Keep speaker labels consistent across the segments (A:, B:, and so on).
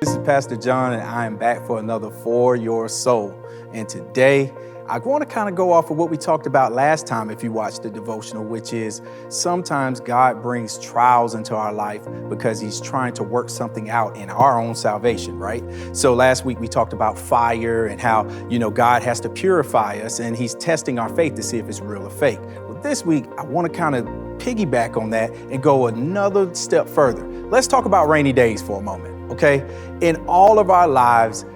A: This is Pastor John, and I am back for another For Your Soul. And today, I want to kind of go off of what we talked about last time if you watched the devotional, which is sometimes God brings trials into our life because he's trying to work something out in our own salvation, right? So last week we talked about fire and how, God has to purify us and he's testing our faith to see if it's real or fake. Well, this week, I want to kind of piggyback on that and go another step further. Let's talk about rainy days for a moment, okay? In all of our lives,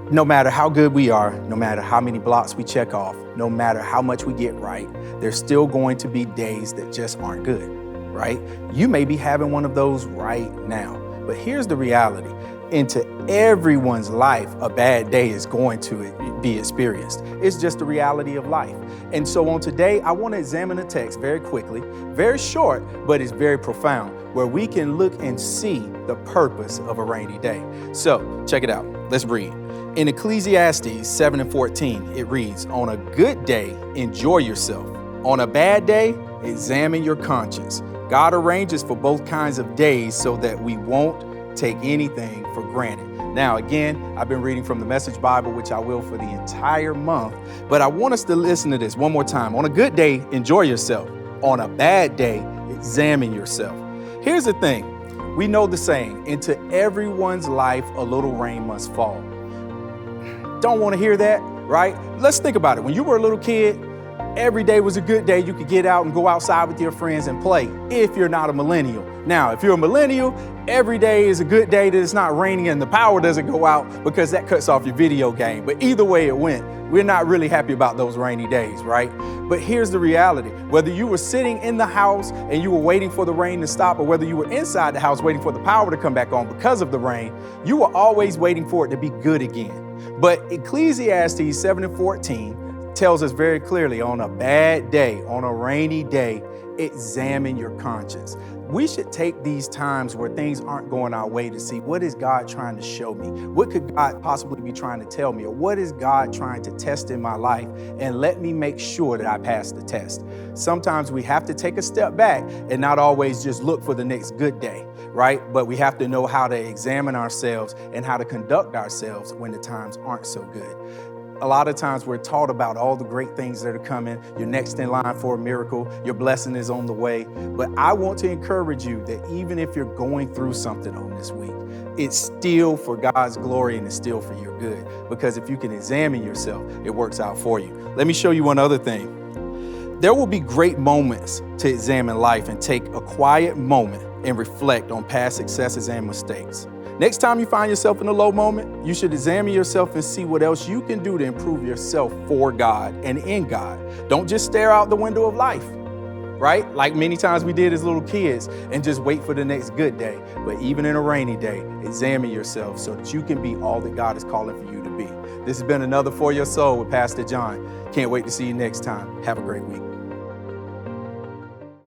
A: no matter how good we are, no matter how many blocks we check off, no matter how much we get right, there's still going to be days that just aren't good, right? You may be having one of those right now, but here's the reality. Into everyone's life, a bad day is going to be experienced. It's just the reality of life. And so on today, I want to examine a text very quickly, very short, but it's very profound, where we can look and see the purpose of a rainy day. So check it out. Let's read. In Ecclesiastes 7:14, it reads, "On a good day, enjoy yourself. On a bad day, examine your conscience." God arranges for both kinds of days so that we won't take anything for granted. Now, again, I've been reading from the Message Bible, which I will for the entire month, but I want us to listen to this one more time. On a good day, enjoy yourself. On a bad day, examine yourself. Here's the thing. We know the saying, into everyone's life, a little rain must fall. Don't want to hear that, right? Let's think about it. When you were a little kid, every day was a good day. You could get out and go outside with your friends and play if you're not a millennial. Now, if you're a millennial, every day is a good day that it's not raining and the power doesn't go out because that cuts off your video game. But either way it went, we're not really happy about those rainy days, right? But here's the reality. Whether you were sitting in the house and you were waiting for the rain to stop, or whether you were inside the house waiting for the power to come back on because of the rain, you were always waiting for it to be good again. But Ecclesiastes 7:14 tells us very clearly, on a bad day, on a rainy day, examine your conscience. We should take these times where things aren't going our way to see, what is God trying to show me? What could God possibly be trying to tell me? Or what is God trying to test in my life? And let me make sure that I pass the test. Sometimes we have to take a step back and not always just look for the next good day, right? But we have to know how to examine ourselves and how to conduct ourselves when the times aren't so good. A lot of times we're taught about all the great things that are coming. You're next in line for a miracle. Your blessing is on the way. But I want to encourage you that even if you're going through something on this week, it's still for God's glory and it's still for your good. Because if you can examine yourself, it works out for you. Let me show you one other thing. There will be great moments to examine life and take a quiet moment and reflect on past successes and mistakes. Next time you find yourself in a low moment, you should examine yourself and see what else you can do to improve yourself for God and in God. Don't just stare out the window of life, right? Like many times we did as little kids and just wait for the next good day. But even in a rainy day, examine yourself so that you can be all that God is calling for you to be. This has been another For Your Soul with Pastor John. Can't wait to see you next time. Have a great week.